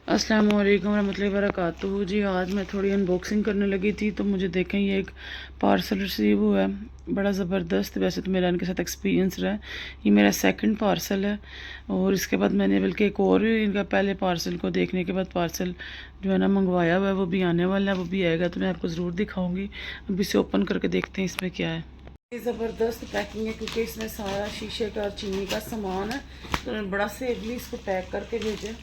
अस्सलाम वालेकुम रहमतुल्लाहि व बरकातुहू जी। आज मैं थोड़ी अनबॉक्सिंग करने लगी थी तो मुझे देखें ये एक पार्सल रिसीव हुआ है, बड़ा ज़बरदस्त। वैसे तो मेरा इनके साथ एक्सपीरियंस रहा है, ये मेरा सेकंड पार्सल है। और इसके बाद मैंने बल्कि एक और इनका पहले पार्सल को देखने के बाद पार्सल जो है ना मंगवाया हुआ है, वो भी आने वाला है, वो भी आएगा तो मैं आपको ज़रूर दिखाऊँगी। अब इसे ओपन करके देखते हैं इसमें क्या है। ये ज़बरदस्त पैकिंग है क्योंकि इसमें सारा शीशे का और चीनी का सामान है, तो मैं बड़ा सेफली इसको पैक करके भेजा।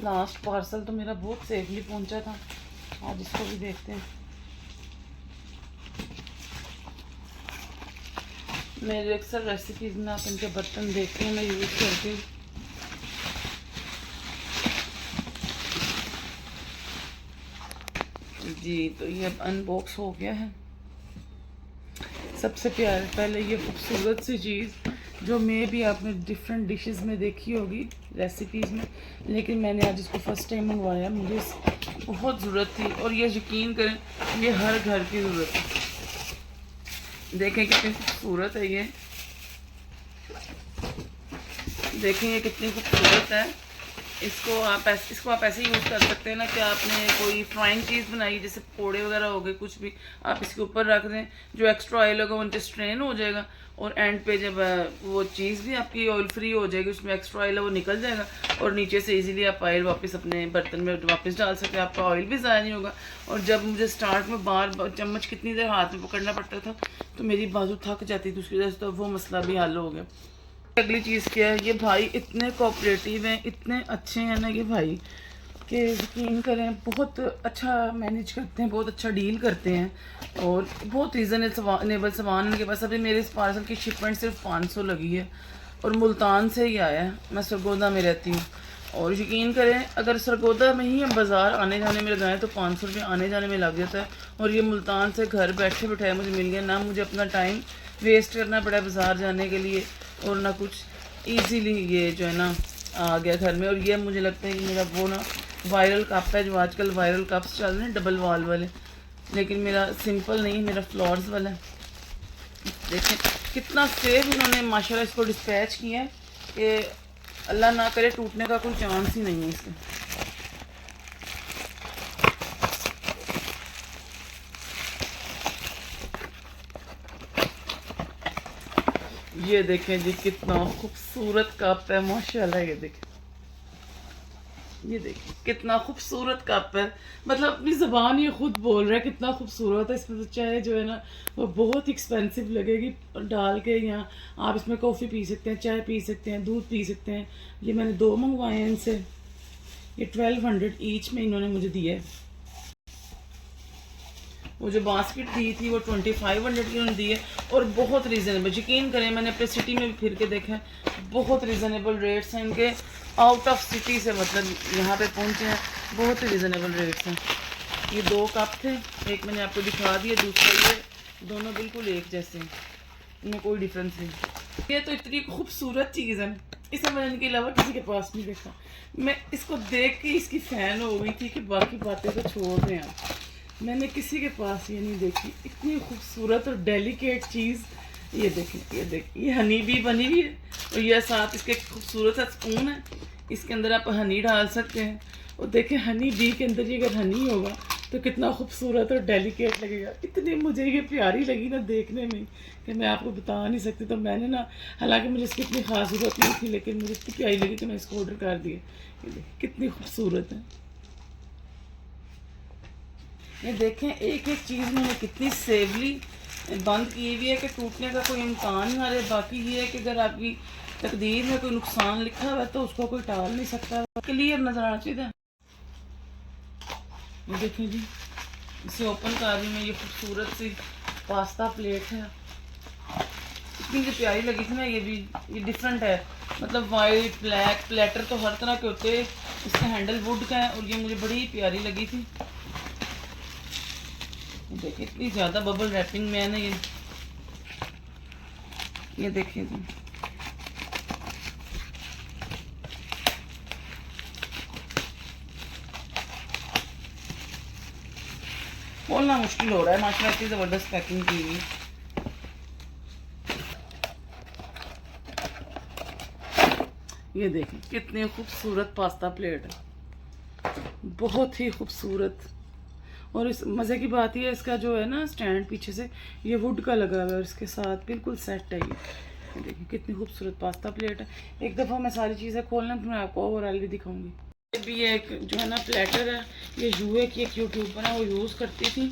लास्ट पार्सल तो मेरा बहुत सेफली पहुंचा था। आज इसको भी देखते हैं। मेरे अक्सर रेसिपीज में आप इनके बर्तन देखते हैं, मैं यूज़ करती हूँ। जी तो ये अब अनबॉक्स हो गया है। सबसे प्यारे पहले ये खूबसूरत सी चीज़ जो मे भी आपने डिफरेंट डिशेस में देखी होगी रेसिपीज़ में, लेकिन मैंने आज इसको फर्स्ट टाइम मंगवाया। मुझे बहुत ज़रूरत थी और ये यकीन करें ये हर घर की ज़रूरत है। देखें कितनी खूबसूरत है ये, देखें ये कितनी खूबसूरत है। इसको आप ऐसे यूज़ कर सकते हैं ना कि आपने कोई फ्राइंग चीज़ बनाई जैसे पकौड़े वगैरह हो गए, कुछ भी आप इसके ऊपर रख दें, जो एक्स्ट्रा ऑयल होगा वो नीचे स्ट्रेन हो जाएगा और एंड पे जब वो चीज़ भी आपकी ऑयल फ्री हो जाएगी, उसमें एक्स्ट्रा ऑयल है वो निकल जाएगा और नीचे से इजीली आप ऑयल वापस अपने बर्तन में वापस डाल सकते हैं। आपका ऑयल भी ज़ाया नहीं होगा। और जब मुझे स्टार्ट में बार चम्मच कितनी देर हाथ में पकड़ना पड़ता था तो मेरी बाजू थक जाती थी, उसकी वजह से तो वो मसला भी हल हो गया। अगली चीज़ क्या है, ये भाई इतने कोऑपरेटिव हैं, इतने अच्छे हैं ना ये भाई कि यकीन करें बहुत अच्छा मैनेज करते हैं, बहुत अच्छा डील करते हैं और बहुत रीज़नेबल सामान इनके पास। अभी मेरे इस पार्सल की शिपमेंट सिर्फ 500 लगी है और मुल्तान से ही आया है। मैं सरगोदा में रहती हूँ और यकीन करें अगर सरगोदा में ही हम बाज़ार आने जाने में लगाएं तो 500 रुपये आने जाने में लग जाता है और ये मुल्तान से घर बैठे बैठाए मुझे मिल गया। ना मुझे अपना टाइम वेस्ट करना पड़ा बाज़ार जाने के लिए और ना कुछ, इजीली ये जो है ना आ गया घर में। और ये मुझे लगता है कि मेरा वो ना वायरल कप है, जो आजकल वायरल कप्स चल रहे हैं डबल वॉल वाले, लेकिन मेरा सिंपल नहीं, मेरा फ्लॉर्स वाला है। देखें कितना सेफ इन्होंने माशाल्लाह इसको डिस्पैच किया है कि अल्लाह ना करे टूटने का कोई चांस ही नहीं है इसमें। ये देखें जी कितना खूबसूरत कप है माशाल्लाह। ये देखिए कितना खूबसूरत कप है, मतलब अपनी ज़बान ये खुद बोल रहा है कितना खूबसूरत है। इसमें तो चाय जो है ना वो बहुत एक्सपेंसिव लगेगी डाल के, यहाँ आप इसमें कॉफ़ी पी सकते हैं, चाय पी सकते हैं, दूध पी सकते हैं। ये मैंने 2 मंगवाए हैं इनसे, ये 1200 ईच में इन्होंने मुझे दिया है। वो जो बास्केट दी थी वो 2500 की उन्होंने दी है और बहुत रीज़नेबल। यकीन करें मैंने अपने सिटी में भी फिर के देखा है, बहुत रीज़नेबल रेट्स हैं इनके। आउट ऑफ सिटी से मतलब यहाँ पे पहुँचे हैं, बहुत ही रीज़नेबल रेट्स हैं। ये 2 कप थे, एक मैंने आपको दिखा दिया, दूसरा ये, दोनों बिल्कुल एक जैसे हैं, इनमें कोई डिफरेंस नहीं। ये तो इतनी खूबसूरत चीज़ है, इसे मैंने इनके अलावा किसी के पास नहीं देखा। मैं इसको देख के इसकी फ़ैन हो गई थी कि बाकी बातें तो छोड़ दें आप, मैंने किसी के पास ये नहीं देखी इतनी खूबसूरत और डेलिकेट चीज़। ये देखें, ये देखिए, ये हनी भी बनी हुई है और ये साथ इसके खूबसूरत सा स्पून है, इसके अंदर आप हनी डाल सकते हैं। और देखें हनी बी के अंदर ये अगर हनी होगा तो कितना खूबसूरत और डेलिकेट लगेगा। इतनी मुझे ये प्यारी लगी ना देखने में कि मैं आपको बता नहीं सकती। तो मैंने ना, हालांकि मुझे इसकी इतनी खास ज़रूरत नहीं थी, लेकिन मुझे इतनी प्यारी लगी कि मैं इसको ऑर्डर कर दिया। ये देखिए कितनी खूबसूरत है। ये देखें एक एक चीज़ मैंने कितनी सेवली बंद की हुई है कि टूटने का कोई इम्कान नहीं आ रहा। बाकी ये है कि अगर आपकी तकदीर में कोई नुकसान लिखा हुआ है तो उसको कोई टाल नहीं सकता, क्लियर नजर आना चाहिए। ये देखें जी, इसे ओपन कर रही मैं, ये खूबसूरत सी पास्ता प्लेट है, इतनी जो प्यारी लगी थी ना। ये भी ये डिफरेंट है, मतलब वाइट ब्लैक प्लेटर तो हर तरह के होते हैं, इसका हैंडल वुड का है और ये मुझे बड़ी प्यारी लगी थी। देखिए इतनी ज़्यादा बबल रैपिंग में है ना ये। ये देखिए जी, खोलना मुश्किल हो रहा है, माशाल्लाह इतनी ज़बरदस्त पैकिंग की हुई। ये देखें कितनी खूबसूरत पास्ता प्लेट है, बहुत ही खूबसूरत। और इस मज़े की बात ये है, इसका जो है ना स्टैंड पीछे से ये वुड का लगा हुआ है और इसके साथ बिल्कुल सेट है। ये देखिए कितनी खूबसूरत पास्ता प्लेट है। एक दफ़ा मैं सारी चीज़ें खोलना तो मैं आपको ओवरऑल भी दिखाऊंगी। ये भी एक जो है ना प्लेटर है, ये यूए की एक यूट्यूबर है वो यूज़ करती थी,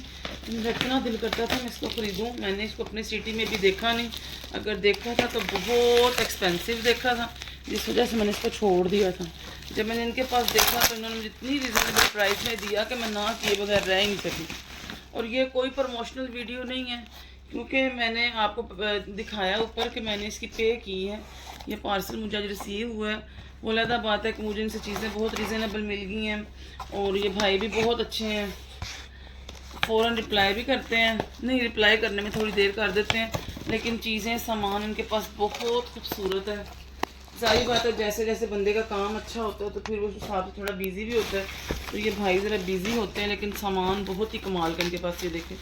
तो मेरा इतना दिल करता था मैं इसको ख़रीदूँ। मैंने इसको अपनी सिटी में भी देखा नहीं, अगर देखा था तो बहुत एक्सपेंसिव देखा था, जिस वजह से मैंने इसको छोड़ दिया था। जब मैंने इनके पास देखा तो इन्होंने मुझे इतनी रिजनेबल प्राइस में दिया कि मैं ना किए बगैर रह ही नहीं सकी। और ये कोई प्रमोशनल वीडियो नहीं है, क्योंकि मैंने आपको दिखाया ऊपर कि मैंने इसकी पे की है। ये पार्सल मुझे आज रिसीव हुआ है। वो अलग बात है कि मुझे इनसे चीज़ें बहुत रिजनेबल मिल गई हैं और ये भाई भी बहुत अच्छे हैं, फ़ौरन रिप्लाई भी करते हैं। नहीं, रिप्लाई करने में थोड़ी देर कर देते हैं, लेकिन चीज़ें सामान इनके पास बहुत खूबसूरत है। सारी बात है, जैसे जैसे बंदे का काम अच्छा होता है तो फिर वो साथ थोड़ा बिजी भी होता है। तो ये भाई ज़रा बिजी होते हैं, लेकिन सामान बहुत ही कमाल का इनके पास। ये देखें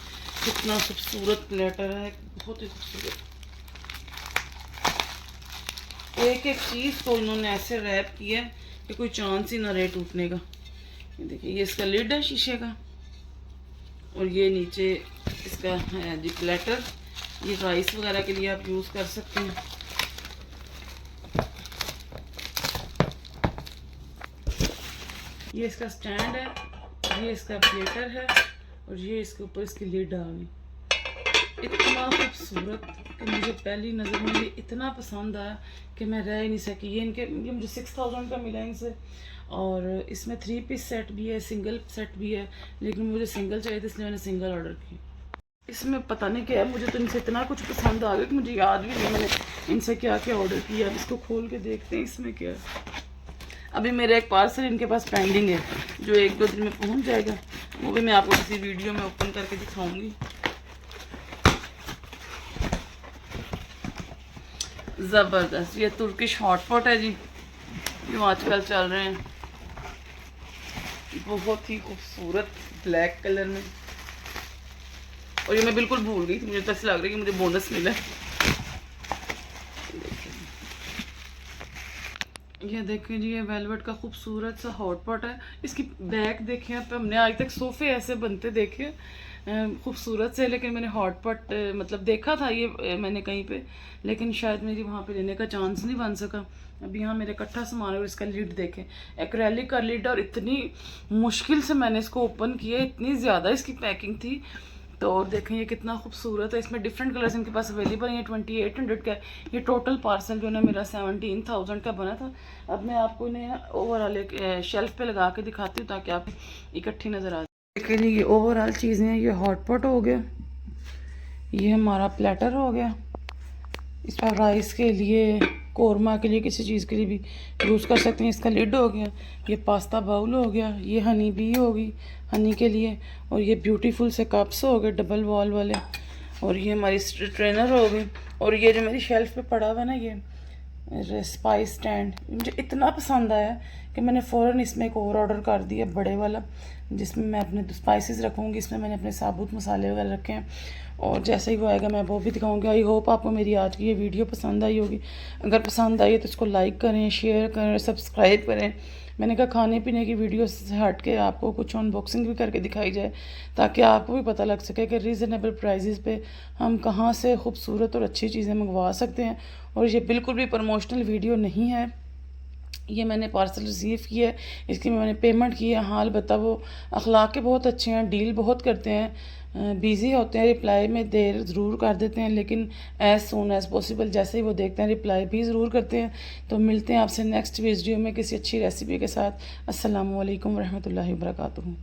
कितना खूबसूरत प्लेटर है, बहुत ही खूबसूरत। एक एक चीज़ को इन्होंने ऐसे रैप किया है कि कोई चांस ही ना रहे टूटने का। ये देखिए, ये इसका लिड है शीशे का और ये नीचे इसका है जी प्लेटर। ये राइस वगैरह के लिए आप यूज़ कर सकते हैं। ये इसका स्टैंड है, ये इसका प्लेटर है और ये इसके ऊपर इसकी लिड आ गई। इतना खूबसूरत कि मुझे पहली नज़र में ये इतना पसंद आया कि मैं रह ही नहीं सकी। ये मुझे 6000 का मिला इनसे और इसमें 3 पीस सेट भी है, सिंगल सेट भी है, लेकिन मुझे सिंगल चाहिए था इसलिए मैंने सिंगल ऑर्डर की। इसमें पता नहीं क्या है, मुझे तो इनसे इतना कुछ पसंद आ गया कि मुझे याद भी नहीं मैंने इनसे क्या क्या ऑर्डर किया। अब इसको खोल के देखते हैं इसमें क्या है। अभी मेरा एक पार्सल इनके पास पेंडिंग है जो 1-2 दिन में पहुंच जाएगा, वो भी मैं आपको किसी वीडियो में ओपन करके दिखाऊंगी। ज़बरदस्त ये तुर्किश हॉटपॉट है जी, जो आजकल चल रहे हैं, बहुत ही खूबसूरत ब्लैक कलर में। और ये मैं बिल्कुल भूल गई थी, मुझे तो ऐसा लग रहा है कि मुझे बोनस मिला है। ये देखिए जी, ये वेलवेट का खूबसूरत सा हॉटपॉट है। इसकी बैक देखें आप, हमने आज तक सोफ़े ऐसे बनते देखे खूबसूरत से, लेकिन मैंने हॉटपॉट मतलब देखा था ये मैंने कहीं पे, लेकिन शायद मेरी वहाँ पे लेने का चांस नहीं बन सका। अभी यहाँ मेरे इकट्ठा सामान है और इसका लिड देखें, एक्रेलिक का लिड, और इतनी मुश्किल से मैंने इसको ओपन किया, इतनी ज़्यादा इसकी पैकिंग थी। तो और देखें ये कितना खूबसूरत है। इसमें डिफरेंट कलर्स इनके पास अवेलेबल हैं। ये 2800 का है। ये टोटल पार्सल जो है मेरा 17,000 का बना था। अब मैं आपको इन्हें ओवरऑल एक शेल्फ पे लगा के दिखाती हूँ ताकि आप इकट्ठी नज़र आ जाए। देखिए जी, ये ओवरऑल चीज़ें हैं। ये हॉटपॉट हो गया, ये हमारा प्लेटर हो गया, इस पर राइस के लिए, कौरमा के लिए, किसी चीज़ के लिए भी यूज़ कर सकते हैं। इसका लिड हो गया, ये पास्ता बाउल हो गया, ये हनी बी होगी हनी के लिए, और ये ब्यूटीफुल से कप्स हो गए डबल वॉल वाले, और ये हमारी ट्रेनर हो गई। और ये जो मेरी शेल्फ पे पड़ा हुआ है ना, ये स्पाइस स्टैंड मुझे इतना पसंद आया कि मैंने फ़ौरन इसमें एक और ऑर्डर कर दिया बड़े वाला, जिसमें मैं अपने स्पाइसेस रखूँगी। इसमें मैंने अपने साबुत मसाले वगैरह रखे हैं, और जैसे ही वो आएगा मैं वो भी दिखाऊंगी। आई होप आपको मेरी आज की ये वीडियो पसंद आई होगी। अगर पसंद आई है तो इसको लाइक करें, शेयर करें, सब्सक्राइब करें। मैंने कहा खाने पीने की वीडियो से हट के आपको कुछ अनबॉक्सिंग भी करके दिखाई जाए, ताकि आपको भी पता लग सके कि रीज़नेबल प्राइसेस पे हम कहाँ से खूबसूरत और अच्छी चीज़ें मंगवा सकते हैं। और ये बिल्कुल भी प्रमोशनल वीडियो नहीं है, ये मैंने पार्सल रिसीव किया है, इसकी मैंने पेमेंट की है। हाल बता वो अखलाक के बहुत अच्छे हैं, डील बहुत करते हैं, बिज़ी होते हैं, रिप्लाई में देर ज़रूर कर देते हैं, लेकिन एज़ सून एज़ पॉसिबल जैसे ही वो देखते हैं रिप्लाई भी ज़रूर करते हैं। तो मिलते हैं आपसे नेक्स्ट वीडियो में किसी अच्छी रेसिपी के साथ। अस्सलामु अलैकुम रहमतुल्लाहि व बरकातुहू।